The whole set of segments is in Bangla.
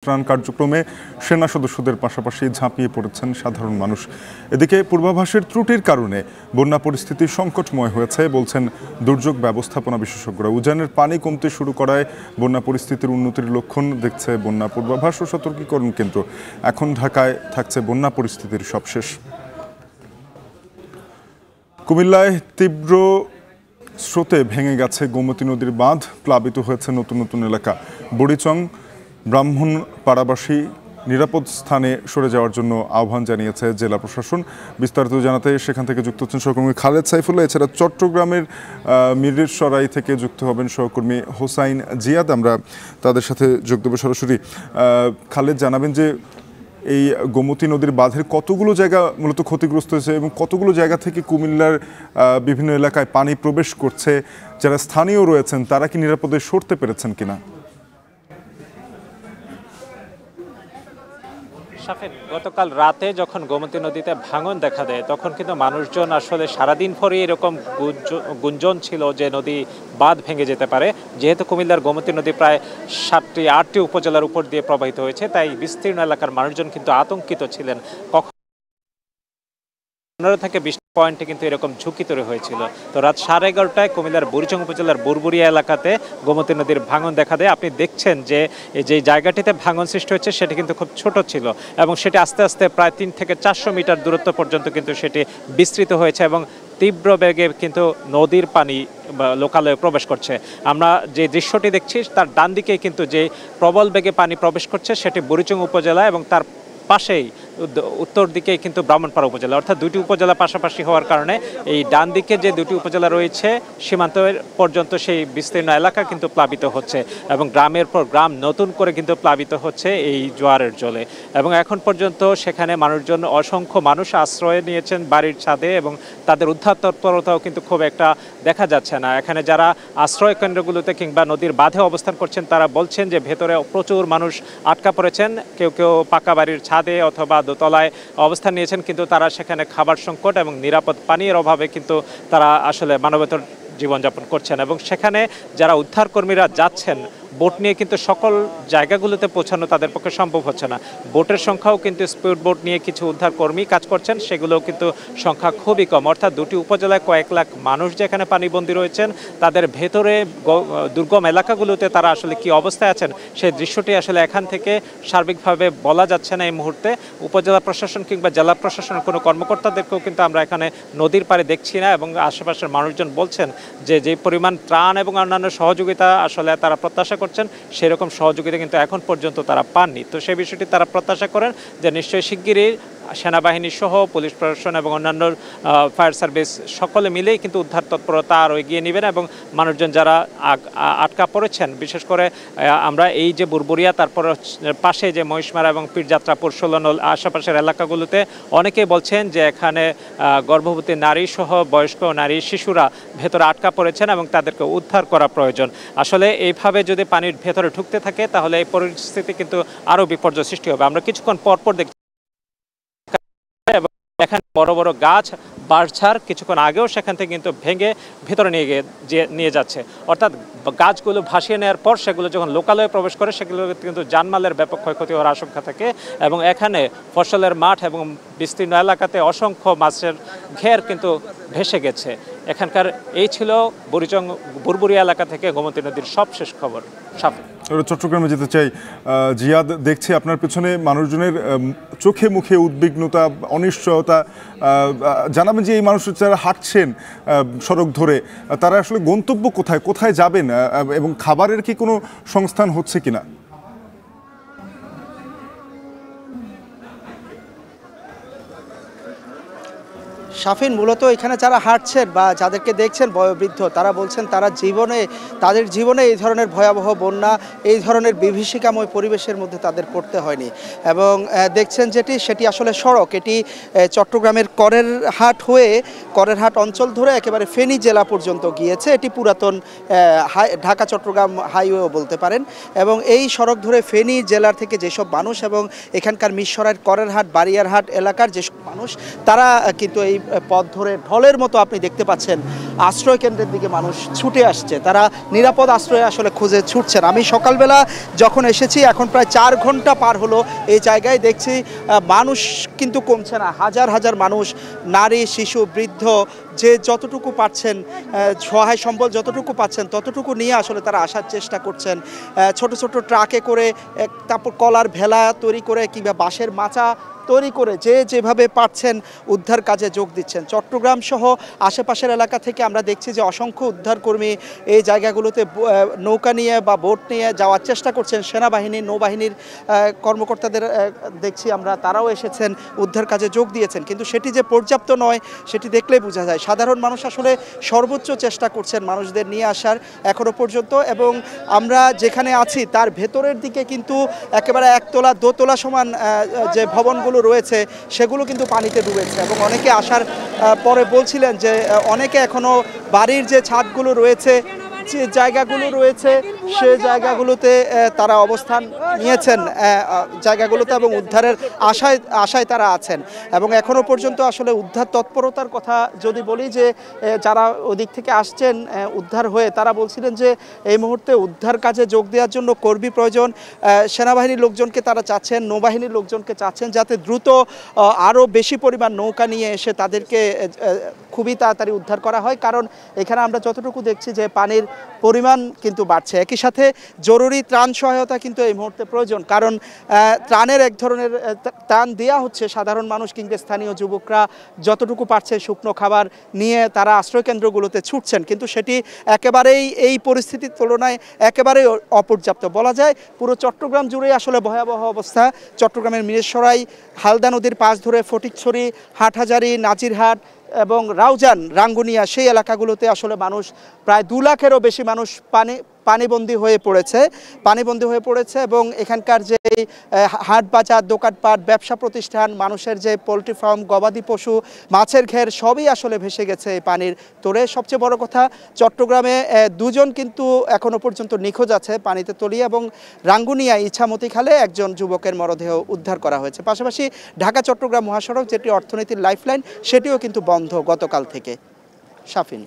ত্রাণ কার্যক্রমে সেনা সদস্যদের পাশাপাশি ঝাঁপিয়ে পড়েছেন সাধারণ মানুষ। এদিকে পূর্বাভাসের ত্রুটির কারণে বন্যা পরিস্থিতি সংকটময় হয়েছে বলছেন দুর্যোগ ব্যবস্থাপনা বিশেষজ্ঞরা। উজানের পানি কমতে শুরু করায় বন্যা পরিস্থিতির উন্নতির লক্ষণ দেখছে বন্যা পূর্বাভাস ও সতর্কীকরণ কেন্দ্র। এখন ঢাকায় থাকছে বন্যা পরিস্থিতির সবশেষ। কুমিল্লায় তীব্র স্রোতে ভেঙে গেছে গোমতী নদীর বাঁধ, প্লাবিত হয়েছে নতুন নতুন এলাকা। বুড়িচং ব্রাহ্মণপাড়াবাসী নিরাপদ স্থানে সরে যাওয়ার জন্য আহ্বান জানিয়েছে জেলা প্রশাসন। বিস্তারিত জানাতে সেখান থেকে যুক্ত হচ্ছেন সহকর্মী খালেদ সাইফুল্লাহ। এছাড়া চট্টগ্রামের মিরসরাই থেকে যুক্ত হবেন সহকর্মী হোসাইন জিয়াদ। আমরা তাদের সাথে যোগ দেব সরাসরি। খালেদ, জানাবেন যে এই গোমতী নদীর বাঁধের কতগুলো জায়গা মূলত ক্ষতিগ্রস্ত হয়েছে এবং কতগুলো জায়গা থেকে কুমিল্লার বিভিন্ন এলাকায় পানি প্রবেশ করছে, যারা স্থানীয় রয়েছেন তারা কি নিরাপদে সরতে পেরেছেন কিনা? গতকাল রাতে যখন গোমতী নদীতে ভাঙন দেখা দেয় তখন কিন্তু মানুষজন আসলে সারাদিন পরে এরকম গুঞ্জন ছিল যে নদী বাঁধ ভেঙে যেতে পারে। যেহেতু কুমিল্লার গোমতী নদী প্রায় 7টি-8টি উপজেলার উপর দিয়ে প্রবাহিত হয়েছে, তাই বিস্তীর্ণ এলাকার মানুষজন কিন্তু আতঙ্কিত ছিলেন। কখন 15 থেকে 20 পয়েন্টে কিন্তু এরকম ঝুঁকি তৈরি হয়েছিল। তো রাত 11:30টায় কুমিল্লার বুড়িচং উপজেলার বুরবুরিয়া এলাকাতে গোমতী নদীর ভাঙন দেখা দেয়। আপনি দেখছেন যে যে জায়গাটিতে ভাঙন সৃষ্টি হচ্ছে সেটি কিন্তু খুব ছোট ছিল এবং সেটি আস্তে আস্তে প্রায় 300 থেকে 400 মিটার দূরত্ব পর্যন্ত কিন্তু সেটি বিস্তৃত হয়েছে এবং তীব্র বেগে কিন্তু নদীর পানি লোকালয়ে প্রবেশ করছে। আমরা যে দৃশ্যটি দেখছি তার ডান দিকে কিন্তু যে প্রবল বেগে পানি প্রবেশ করছে সেটি বুড়িচং উপজেলা এবং তার পাশেই উত্তর দিকে কিন্তু ব্রাহ্মণপাড়া উপজেলা, অর্থাৎ দুটি উপজেলা পাশাপাশি হওয়ার কারণে এই ডান দিকে যে দুটি উপজেলা রয়েছে সীমান্তের পর্যন্ত সেই বিস্তীর্ণ এলাকা কিন্তু প্লাবিত হচ্ছে এবং গ্রামের পর গ্রাম নতুন করে কিন্তু প্লাবিত হচ্ছে এই জোয়ারের জলে। এবং এখন পর্যন্ত সেখানে মানুষজন, অসংখ্য মানুষ আশ্রয় নিয়েছেন বাড়ির ছাদে এবং তাদের উদ্ধার তৎপরতাও কিন্তু খুব একটা দেখা যাচ্ছে না। এখানে যারা আশ্রয় কেন্দ্রগুলোতে কিংবা নদীর বাঁধে অবস্থান করছেন তারা বলছেন যে ভেতরে প্রচুর মানুষ আটকা পড়েছেন, কেউ কেউ পাকা বাড়ির ছাদে অথবা দোতলায় অবস্থান নিয়েছেন, কিন্তু তারা সেখানে খাবার সংকট এবং নিরাপদ পানীয়ের অভাবে কিন্তু তারা আসলে মানবেতর জীবনযাপন করছেন। এবং সেখানে যারা উদ্ধারকর্মীরা যাচ্ছেন বোট নিয়ে কিন্তু সকল জায়গাগুলোতে পৌঁছানো তাদের পক্ষে সম্ভব হচ্ছে না। বোটের সংখ্যাও কিন্তু স্পিড বোট নিয়ে কিছু উদ্ধারকর্মী কাজ করছেন, সেগুলোও কিন্তু সংখ্যা খুবই কম। অর্থাৎ দুটি উপজেলায় কয়েক লাখ মানুষ যেখানে পানিবন্দী রয়েছেন, তাদের ভেতরে দুর্গম এলাকাগুলোতে তারা আসলে কি অবস্থায় আছেন সেই দৃশ্যটি আসলে এখান থেকে সার্বিকভাবে বলা যাচ্ছে না এই মুহূর্তে। উপজেলা প্রশাসন কিংবা জেলা প্রশাসনের কোনো কর্মকর্তাদেরকেও কিন্তু আমরা এখানে নদীর পাড়ে দেখছি না এবং আশেপাশের মানুষজন বলছেন যে পরিমাণ ত্রাণ এবং অন্যান্য সহযোগিতা আসলে তারা প্রত্যাশা করছেন সেরকম সহযোগিতা কিন্তু এখন পর্যন্ত তারা পাননি। তো সেই বিষয়টি তারা প্রত্যাশা করেন যে নিশ্চয়ই শিগগিরই সেনাবাহিনী সহ পুলিশ প্রশাসন এবং অন্যান্য ফায়ার সার্ভিস সকলে মিলেই কিন্তু উদ্ধার তৎপরতা আরও এগিয়ে নেবেন এবং মানুষজন যারা আটকা পড়েছেন, বিশেষ করে আমরা এই যে বুরবুরিয়া তারপর পাশে যে মহিষমারা এবং পীরযাত্রাপুর 16 আশেপাশের এলাকাগুলোতে অনেকেই বলছেন যে এখানে গর্ভবতী নারী সহ বয়স্ক নারী শিশুরা ভেতরে আটকা পড়েছেন এবং তাদেরকে উদ্ধার করা প্রয়োজন। আসলে এইভাবে যদি পানির ভেতরে ঢুকতে থাকে তাহলে এই পরিস্থিতি কিন্তু আরও বিপর্যয় সৃষ্টি হবে। আমরা কিছুক্ষণ পরপর দেখছি এখানে বড় বড় গাছ বাঁশঝাড় কিছুক্ষণ আগেও সেখান থেকে কিন্তু ভেঙে ভেতরে নিয়ে যাচ্ছে। অর্থাৎ গাছগুলো ভাসিয়ে নেওয়ার পর সেগুলো যখন লোকালয়ে প্রবেশ করে সেগুলো কিন্তু জানমালের ব্যাপক ক্ষয়ক্ষতি হওয়ার আশঙ্কা থাকে এবং এখানে ফসলের মাঠ এবং বিস্তীর্ণ এলাকাতে অসংখ্য মাছের ঘের কিন্তু ভেসে গেছে। এখানকার এই ছিল বুরবুরিয়া এলাকা থেকে গোমতী নদীর সবশেষ খবর। চট্টগ্রামে যেতে চাই। জিয়াদ, দেখছি আপনার পেছনে মানুষজনের চোখে মুখে উদ্বিগ্নতা, অনিশ্চয়তা। জানাবেন যে এই মানুষ যারা হাঁটছেন সড়ক ধরে তারা আসলে গন্তব্য কোথায়, কোথায় যাবেন এবং খাবারের কি কোনো সংস্থান হচ্ছে কিনা? শাফিন, মূলত এখানে যারা হাঁটছেন বা যাদেরকে দেখছেন বয়োবৃদ্ধ, তারা বলছেন তাদের জীবনে এই ধরনের ভয়াবহ বন্যা, এই ধরনের বিভীষিকাময় পরিবেশের মধ্যে তাদের পড়তে হয়নি। এবং দেখছেন সেটি আসলে সড়ক, এটি চট্টগ্রামের করের হাট অঞ্চল ধরে একেবারে ফেনী জেলা পর্যন্ত গিয়েছে। এটি পুরাতন ঢাকা চট্টগ্রাম হাইওয়েও বলতে পারেন। এবং এই সড়ক ধরে ফেনী জেলার থেকে যেসব মানুষ এবং এখানকার মিরসরাইয়ের করের হাট, বারিয়ারহাট এলাকার যেসব মানুষ, তারা কিন্তু এই পথ ধরে ঢলের মতো আপনি দেখতে পাচ্ছেন আশ্রয় কেন্দ্রের দিকে মানুষ ছুটে আসছে, তারা নিরাপদ আশ্রয় আসলে খুঁজে ছুটছেন। আমি সকালবেলা যখন এসেছি, এখন প্রায় 4 ঘন্টা পার হলো এই জায়গায়, দেখছি মানুষ কিন্তু কমছে না। হাজার হাজার মানুষ, নারী, শিশু, বৃদ্ধ, যে যতটুকু পাচ্ছেন, সহায় সম্বল যতটুকু পাচ্ছেন ততটুকু নিয়ে আসলে তারা আসার চেষ্টা করছেন। ছোট ছোট ট্রাকে করে, তারপর কলার ভেলা তৈরি করে কিংবা বাঁশের মাচা তৈরি করে যে যেভাবে পারছেন উদ্ধার কাজে যোগ দিচ্ছেন। চট্টগ্রাম সহ আশেপাশের এলাকা থেকে আমরা দেখছি যে অসংখ্য উদ্ধারকর্মী এই জায়গাগুলোতে নৌকা নিয়ে বা বোট নিয়ে যাওয়ার চেষ্টা করছেন। সেনাবাহিনী, নৌবাহিনীর কর্মকর্তাদের দেখছি আমরা, তারাও এসেছেন, উদ্ধার কাজে যোগ দিয়েছেন। কিন্তু সেটি যে পর্যাপ্ত নয় সেটি দেখলেই বোঝা যায়। সাধারণ মানুষ আসলে সর্বোচ্চ চেষ্টা করছেন মানুষদের নিয়ে আসার এখনও পর্যন্ত, এবং আমরা যেখানে আছি তার ভেতরের দিকে কিন্তু একেবারে একতলা দোতলা সমান যে ভবনগুলো রয়েছে সেগুলো কিন্তু পানিতে ডুবেছে, এবং অনেকে আসার পরে বলছিলেন যে অনেকে এখনো বাড়ির যে ছাদগুলো রয়েছে, যে জায়গাগুলো রয়েছে সে জায়গাগুলোতে তারা অবস্থান নিয়েছেন জায়গাগুলোতে, এবং উদ্ধারের আশায় তারা আছেন। এবং এখনো পর্যন্ত আসলে উদ্ধার তৎপরতার কথা যদি বলি, যে যারা ওদিক থেকে আসছেন উদ্ধার হয়ে, তারা বলছিলেন যে এই মুহূর্তে উদ্ধার কাজে যোগ দেওয়ার জন্য কর্মী প্রয়োজন। সেনাবাহিনীর লোকজনকে তারা চাচ্ছেন, নৌবাহিনীর লোকজনকে চাচ্ছেন, যাতে দ্রুত আরও বেশি পরিমাণ নৌকা নিয়ে এসে তাদেরকে খুবই তাড়াতাড়ি উদ্ধার করা হয়। কারণ এখানে আমরা যতটুকু দেখছি যে পানির পরিমাণ কিন্তু বাড়ছে। একই সাথে জরুরি ত্রাণ সহায়তা কিন্তু এই মুহূর্তে প্রয়োজন, কারণ ত্রাণের এক ধরনের ত্রাণ দেওয়া হচ্ছে। সাধারণ মানুষ কিংবা স্থানীয় যুবকরা যতটুকু পারছে শুকনো খাবার নিয়ে তারা আশ্রয়কেন্দ্রগুলোতে ছুটছেন, কিন্তু সেটি একেবারেই এই পরিস্থিতির তুলনায় একেবারেই অপর্যাপ্ত বলা যায়। পুরো চট্টগ্রাম জুড়ে আসলে ভয়াবহ অবস্থা। চট্টগ্রামের মিরেশ্বরাই, হালদা নদীর পাশ ধরে ফটিকছড়ি, হাটহাজারী, নাজিরহাট এবং রাউজান, রাঙ্গুনিয়া, সেই এলাকাগুলোতে আসলে মানুষ প্রায় 2 লাখেরও বেশি মানুষ পানিবন্দী হয়ে পড়েছে। এবং এখানকার যে হাট বাজার, দোকানপাট, ব্যবসা প্রতিষ্ঠান, মানুষের যে পোলট্রি ফার্ম, গবাদি পশু, মাছের ঘের, সবই আসলে ভেসে গেছে এই পানির তোড়ে। সবচেয়ে বড় কথা, চট্টগ্রামে 2 জন কিন্তু এখনো পর্যন্ত নিখোঁজ আছে পানিতে তলিয়ে, এবং রাঙ্গুনিয়ায় ইছামতি খালে একজন যুবকের মরদেহ উদ্ধার করা হয়েছে। পাশাপাশি ঢাকা চট্টগ্রাম মহাসড়ক, যেটি অর্থনীতির লাইফলাইন, সেটিও কিন্তু বন্ধ গতকাল থেকে। শাফিন।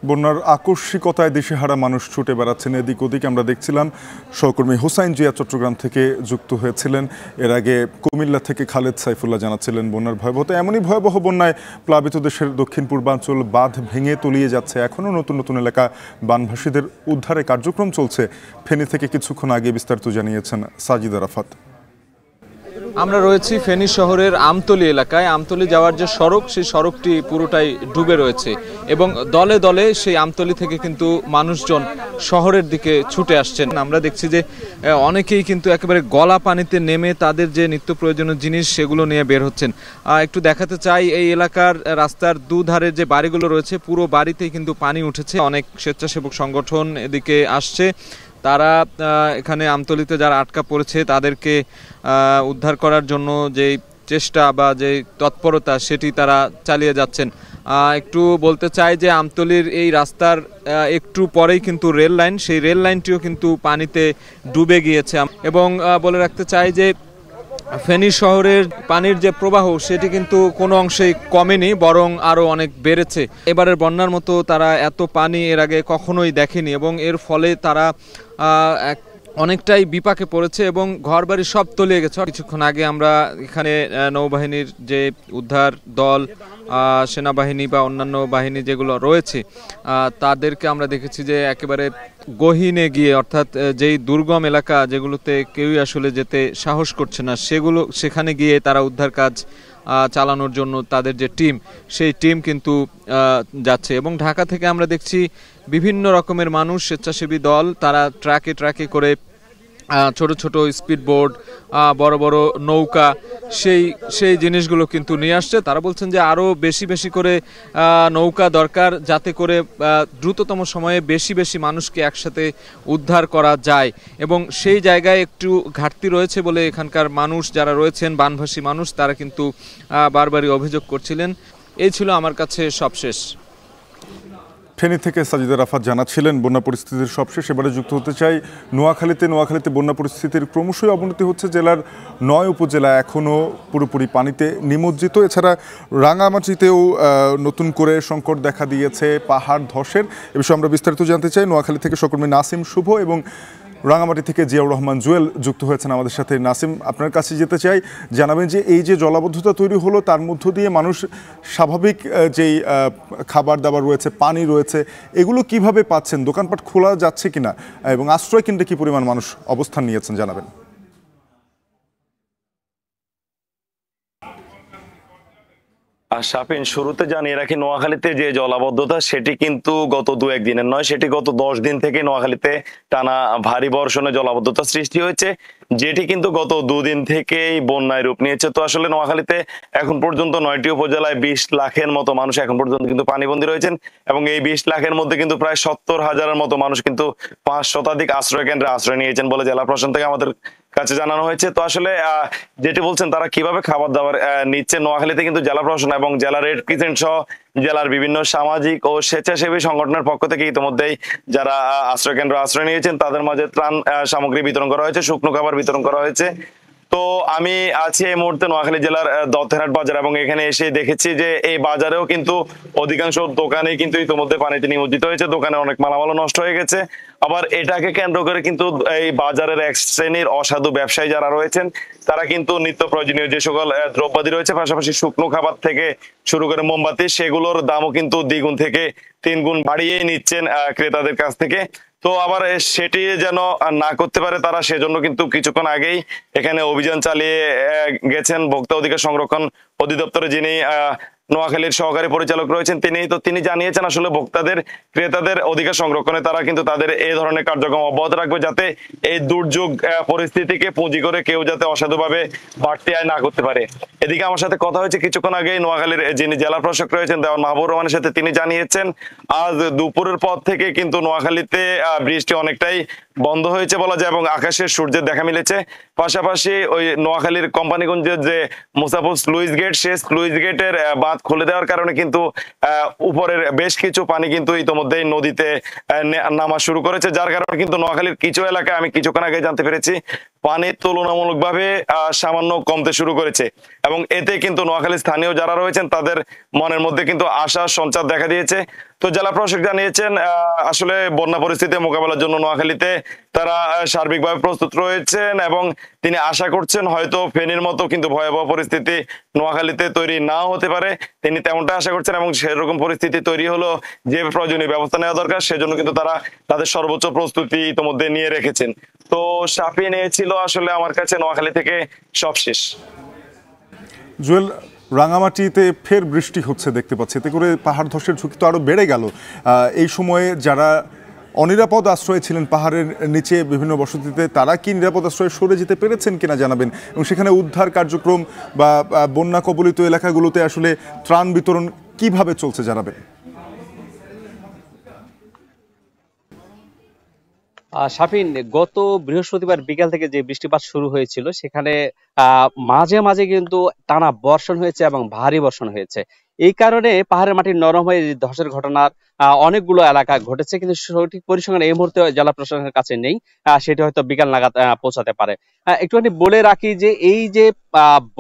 বন্যার আকস্মিকতায় দিশেহারা মানুষ ছুটে বেড়াচ্ছেন এদিক ওদিক। আমরা দেখছিলাম সহকর্মী হোসাইন জিয়া চট্টগ্রাম থেকে যুক্ত হয়েছিলেন। এর আগে কুমিল্লা থেকে খালেদ সাইফুল্লাহ জানাচ্ছিলেন বন্যার ভয়াবহতা। এমনই ভয়াবহ বন্যায় প্লাবিত দেশের দক্ষিণ পূর্বাঞ্চল বাঁধ ভেঙে তলিয়ে যাচ্ছে। এখনও নতুন নতুন এলাকা বানভাসীদের উদ্ধারে কার্যক্রম চলছে। ফেনী থেকে কিছুক্ষণ আগে বিস্তারিত জানিয়েছেন সাজিদ আরাফাত। আমরা রয়েছি ফেনী শহরের আমতলী এলাকায়। আমতলী যাওয়ার যে সড়ক, সেই সড়কটি পুরোটাই ডুবে রয়েছে, এবং দলে দলে সেই আমতলী থেকে কিন্তু মানুষজন শহরের দিকে ছুটে আসছেন। আমরা দেখছি যে অনেকেই কিন্তু একেবারে গলা পানিতে নেমে তাদের যে নিত্য প্রয়োজনীয় জিনিস সেগুলো নিয়ে বের হচ্ছেন। একটু দেখাতে চাই, এই এলাকার রাস্তার দুধারে যে বাড়িগুলো রয়েছে, পুরো বাড়িতেই কিন্তু পানি উঠেছে। অনেক স্বেচ্ছাসেবক সংগঠন এদিকে আসছে। তারা এখানে আমতলীতে যারা আটকা পড়েছে তাদেরকে উদ্ধার করার জন্য যে চেষ্টা বা যে তৎপরতা সেটি তারা চালিয়ে যাচ্ছেন। একটু বলতে চাই যে আমতলীর এই রাস্তার একটু পরেই কিন্তু রেল লাইন, সেই রেল লাইনটিও কিন্তু পানিতে ডুবে গিয়েছে। এবং বলে রাখতে চাই যে ফেনী শহরের পানির যে প্রবাহ সেটি কিন্তু কোনো অংশেই কমেনি, বরং আরও অনেক বেড়েছে। এবারের বন্যার মতো তারা এত পানি এর আগে কখনোই দেখেনি, এবং এর ফলে তারা অনেকটাই বিপাকে পড়েছে এবং ঘরবাড়ি সব তলিয়ে গেছে। কিছুক্ষণ আগে আমরা এখানে নৌবাহিনীর যে উদ্ধার দল, সেনাবাহিনী বা অন্যান্য বাহিনী যেগুলো রয়েছে তাদেরকে আমরা দেখেছি যে একেবারে গহীনে গিয়ে, অর্থাৎ যেই দুর্গম এলাকা যেগুলোতে কেউই আসলে যেতে সাহস করছে না, সেখানে গিয়ে তারা উদ্ধার কাজ চালানোর জন্য তাদের যে টিম, সেই টিম কিন্তু যাচ্ছে। এবং ঢাকা থেকে আমরা দেখছি বিভিন্ন রকমের মানুষ, স্বেচ্ছাসেবী দল, তারা ট্রাকে ট্রাকে করে ছোট ছোট স্পিড বোর্ড, বড় বড় নৌকা, সেই জিনিসগুলো কিন্তু নিয়ে আসছে। তারা বলছেন যে আরও বেশি বেশি করে নৌকা দরকার, যাতে করে দ্রুততম সময়ে বেশি বেশি মানুষকে একসাথে উদ্ধার করা যায়। এবং সেই জায়গায় একটু ঘাটতি রয়েছে বলে এখানকার মানুষ যারা রয়েছেন, বানভাসী মানুষ, তারা কিন্তু বারবারই অভিযোগ করছিলেন। এই ছিল আমার কাছে সবশেষ। ফেনী থেকে সাজিদা রাফাত জানাচ্ছিলেন বন্যা পরিস্থিতির সবশেষ। এবারে যুক্ত হতে চাই নোয়াখালীতে বন্যা পরিস্থিতির ক্রমশই অবনতি হচ্ছে। জেলার 9 উপজেলা এখনও পুরোপুরি পানিতে নিমজ্জিত। এছাড়া রাঙামাটিতেও নতুন করে সংকট দেখা দিয়েছে পাহাড় ধসের। এ বিষয়ে আমরা বিস্তারিত জানতে চাই। নোয়াখালী থেকে সহকর্মী নাসিম শুভ এবং রাঙামাটি থেকে জিয়াউর রহমান জুয়েল যুক্ত হয়েছেন আমাদের সাথে। নাসিম, আপনার কাছে যেতে চাই, জানাবেন যে এই যে জলাবদ্ধতা তৈরি হলো তার মধ্য দিয়ে মানুষ স্বাভাবিক যেই খাবার দাবার রয়েছে, পানি রয়েছে, এগুলো কিভাবে পাচ্ছেন? দোকানপাট খোলা যাচ্ছে কিনা এবং আশ্রয় কেন্দ্রে কি পরিমাণ মানুষ অবস্থান নিয়েছেন জানাবেন। শাফিন, শুরুতে জানিয়ে রাখি, নোয়াখালীতে যে জলাবদ্ধতা সেটি কিন্তু গত 2-1 দিনের নয়, সেটি গত 10 দিন থেকে নোয়াখালীতে টানা ভারী বর্ষণে জলাবদ্ধতা সৃষ্টি হয়েছে, যেটি কিন্তু গত 2 দিন থেকেই বন্যায় রূপ নিয়েছে। তো আসলে নোয়াখালীতে এখন পর্যন্ত 9টি উপজেলায় 20 লাখের মতো মানুষ এখন পর্যন্ত কিন্তু পানিবন্দী রয়েছেন এবং এই 20 লাখের মধ্যে কিন্তু প্রায় 70,000-এর মতো মানুষ কিন্তু 5 শতাধিক আশ্রয় কেন্দ্রে আশ্রয় নিয়েছেন বলে জেলা প্রশাসন থেকে আমাদের কাছে জানানো হয়েছে। তো আসলে যেটি বলছেন তারা কিভাবে খাবার দাবার নিচ্ছে, নোয়াখালীতে কিন্তু জেলা প্রশাসন এবং জেলা রেড ক্রিসেন্ট সহ জেলার বিভিন্ন সামাজিক ও স্বেচ্ছাসেবী সংগঠনের পক্ষ থেকে ইতিমধ্যেই যারা আশ্রয় কেন্দ্র আশ্রয় নিয়েছেন তাদের মাঝে ত্রাণ সামগ্রী বিতরণ করা হয়েছে, শুকনো খাবার বিতরণ করা হয়েছে। তো আমি আছি এই মুহূর্তে নোয়াখালী জেলার দত্তহাট বাজার এবং এখানে এসে দেখেছি যে এই বাজারেও কিন্তু অধিকাংশ দোকানে কিন্তু ইতিমধ্যে পানিতে নিমজ্জিত হয়েছে, দোকানে অনেক মালামালও নষ্ট হয়ে গেছে। আবার এটাকে কেন্দ্র করে কিন্তু এই বাজারের এক শ্রেণীর অসাধু ব্যবসায়ী যারা রয়েছেন তারা কিন্তু নিত্য প্রয়োজনীয় যে সকল দ্রব্যাদি রয়েছে, পাশাপাশি শুকনো খাবার থেকে শুরু করে মোমবাতি, সেগুলোর দামও কিন্তু 2 গুণ থেকে 3 গুণ বাড়িয়ে নিচ্ছেন ক্রেতাদের কাছ থেকে। তো আবার সেটি যেন না করতে পারে তারা, সেজন্য কিন্তু কিছুক্ষণ আগেই এখানে অভিযান চালিয়ে গেছেন ভোক্তা অধিকার সংরক্ষণ অধিদপ্তরে যিনি নোয়াখালীর সহকারী পরিচালক রয়েছেন তিনি জানিয়েছেন আসলে ভোক্তাদের ক্রেতাদের অধিকার সংরক্ষণে তারা কিন্তু তাদের এই ধরনের কার্যক্রম অব্যাহত রাখবে, যাতে এই দুর্যোগ পরিস্থিতিকে পুঁজি করে কেউ যাতে অসাধুভাবে বাড়তি আয় না করতে পারে। এদিকে আমার সাথে কথা হয়েছে কিছুক্ষণ আগে নোয়াখালীর যিনি জেলা প্রশাসক রয়েছেন দেওয়ান মাহবুব রহমানের সাথে। তিনি জানিয়েছেন আজ দুপুরের পর থেকে কিন্তু নোয়াখালীতে বৃষ্টি অনেকটাই বন্ধ হয়েছে বলা যায় এবং আকাশের সূর্যের দেখা মিলেছে। পাশাপাশি ওই নোয়াখালীর কোম্পানিগঞ্জের যে মুসাফর স্লুইস গেট, সেই স্লুইস গেটের বাঁধ খুলে দেওয়ার কারণে কিন্তু উপরের বেশ কিছু পানি কিন্তু ইতোমধ্যেই নদীতে নামা শুরু করেছে, যার কারণে কিন্তু নোয়াখালীর কিছু এলাকায় আমি কিছুক্ষণ আগে জানতে পেরেছি পানি তুলনামূলকভাবে সামান্য কমতে শুরু করেছে এবং এতে কিন্তু নোয়াখালীর স্থানীয় যারা রয়েছেন তাদের মনের মধ্যে কিন্তু আশার সঞ্চার দেখা দিয়েছে। তো জেলা প্রশাসক জানিয়েছেন আসলে বন্যা পরিস্থিতি মোকাবেলার জন্য নোয়াখালীতে তারা সার্বিকভাবে প্রস্তুত রয়েছেন এবং তিনি আশা করছেন হয়তো ফেনীর মতো কিন্তু ভয়াবহ পরিস্থিতি নোয়াখালীতে তৈরি নাও হতে পারে, তিনি তেমনটা আশা করছেন এবং সেরকম পরিস্থিতি তৈরি হলো যে প্রয়োজনীয় ব্যবস্থা নেওয়া দরকার সেজন্য কিন্তু তারা তাদের সর্বোচ্চ প্রস্তুতি ইতিমধ্যে নিয়ে রেখেছেন। তো সাফি নিয়েছিল আসলে আমার কাছে নোয়াখালী থেকে সবশেষ। জুয়েল, রাঙামাটিতে ফের বৃষ্টি হচ্ছে দেখতে পাচ্ছি, এতে করে পাহাড় ধসের ঝুঁকি তো আরও বেড়ে গেল। এই সময়ে যারা অনিরাপদ আশ্রয়ে ছিলেন পাহাড়ের নিচে বিভিন্ন বসতিতে, তারা কি নিরাপদ আশ্রয়ে সরে যেতে পেরেছেন কিনা জানাবেন এবং সেখানে উদ্ধার কার্যক্রম বা বন্যা কবলিত এলাকাগুলোতে আসলে ত্রাণ বিতরণ কিভাবে চলছে জানাবেন। শাফিন, গত বৃহস্পতিবার বিকাল থেকে যে বৃষ্টিপাত শুরু হয়েছিল সেখানে মাঝে মাঝে কিন্তু টানা বর্ষণ হয়েছে এবং ভারী বর্ষণ হয়েছে। এই কারণে পাহাড়ের মাটি নরম হয়ে ধসের ঘটনার অনেকগুলো এলাকা ঘটেছে, কিন্তু সঠিক পরিসংখ্যান এই মুহূর্তে জেলা প্রশাসনের কাছে নেই, সেটি হয়তো বিকাল নাগাদ পৌঁছাতে পারে। একটুখানি বলে রাখি যে এই যে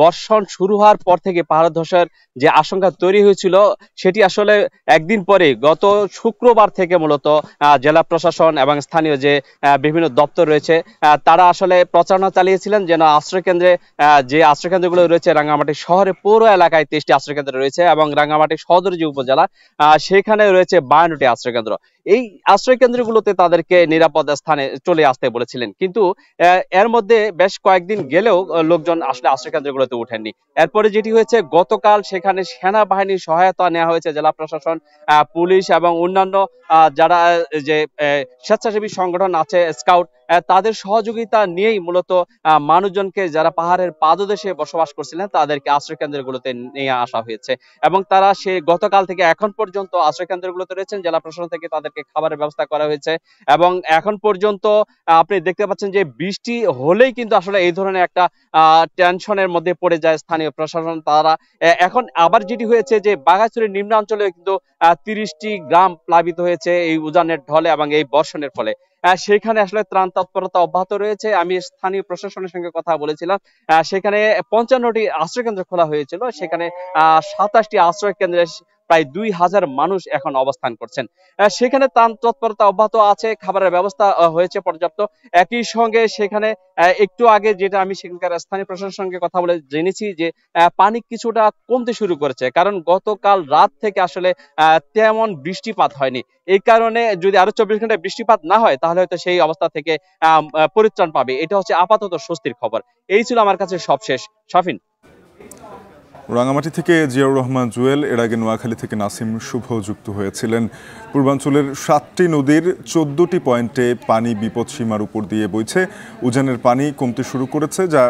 বর্ষণ শুরু হওয়ার পর থেকে পাহাড় ধসের যে আশঙ্কা তৈরি হয়েছিল সেটি আসলে একদিন পরে গত শুক্রবার থেকে মূলত জেলা প্রশাসন এবং স্থানীয় যে বিভিন্ন দপ্তর রয়েছে তারা আসলে প্রচারণা চালিয়েছিলেন যেন আশ্রয়কেন্দ্রে যে আশ্রয়কেন্দ্রগুলো রয়েছে রাঙ্গামাটি শহরে পৌর এলাকায় 23টি আশ্রয়কেন্দ্র রয়েছে এবং রাঙ্গামাটি সদর যে উপজেলা সেখানে রয়েছে 52টি আশ্রয়কেন্দ্র। এই আশ্রয়কেন্দ্রগুলোতে তাদেরকে নিরাপদ স্থানে চলে আসতে বলেছিলেন, কিন্তু এর মধ্যে বেশ কয়েকদিন গেলেও লোকজন আসলে আশ্রয়কেন্দ্রগুলোতে উঠেননি। এরপরে যেটি হয়েছে গতকাল সেখানে সেনাবাহিনীর সহায়তা নেওয়া হয়েছে, জেলা প্রশাসন, পুলিশ এবং অন্যান্য যারা যে স্বেচ্ছাসেবী সংগঠন আছে স্কাউট তাদের সহযোগিতা নিয়েই মূলত মানুষজনকে যারা পাহাড়ের পাদদেশে বসবাস করছিলেন তাদেরকে আশ্রয় কেন্দ্রগুলোতে নিয়ে আসা হয়েছে এবং তারা সে গতকাল থেকে এখন পর্যন্ত আশ্রয় কেন্দ্রগুলোতে রয়েছেন। জেলা প্রশাসন থেকে তাদেরকে খাবারের ব্যবস্থা করা হয়েছে এবং এখন পর্যন্ত আপনি দেখতে পাচ্ছেন যে বৃষ্টি হলেই কিন্তু আসলে এই ধরনের একটা টেনশনের মধ্যে পড়ে যায় স্থানীয় প্রশাসন। তারা এখন আবার যেটি হয়েছে যে বাঘাইছড়ির নিম্নাঞ্চলে কিন্তু 30টি গ্রাম প্লাবিত হয়েছে এই উজানের ঢলে এবং এই বর্ষণের ফলে। সেখানে আসলে ত্রাণ তৎপরতা অব্যাহত রয়েছে। আমি স্থানীয় প্রশাসনের সঙ্গে কথা বলেছিলাম, সেখানে 55টি আশ্রয় কেন্দ্র খোলা হয়েছিল, সেখানে 27টি আশ্রয় কেন্দ্রে প্রায় 2000 মানুষ এখন অবস্থান করছেন। সেখানে ত্রাণ তৎপরতা অব্যাহত আছে, খাবারের ব্যবস্থা হয়েছে পর্যাপ্ত। একই সঙ্গে সেখানে একটু আগে যেটা আমি সেখানকার স্থানীয় প্রশাসনের সঙ্গে কথা বলে জেনেছি যে পানি কিছুটা কমতে শুরু করেছে, কারণ গতকাল রাত থেকে আসলে তেমন বৃষ্টিপাত হয়নি। এই কারণে যদি আরো 24 ঘন্টায় বৃষ্টিপাত না হয় তাহলে হয়তো সেই অবস্থা থেকে পরিত্রাণ পাবে। এটা হচ্ছে আপাতত স্বস্তির খবর। এই ছিল আমার কাছে সবশেষ। শাফিন। রাঙামাটি থেকে জিয়াউর রহমান জুয়েল, এর আগে নোয়াখালী থেকে নাসিম শুভ যুক্ত হয়েছিলেন। পূর্বাঞ্চলের 7টি নদীর 14টি পয়েন্টে পানি বিপদসীমার উপর দিয়ে বইছে। উজানের পানি কমতে শুরু করেছে, যা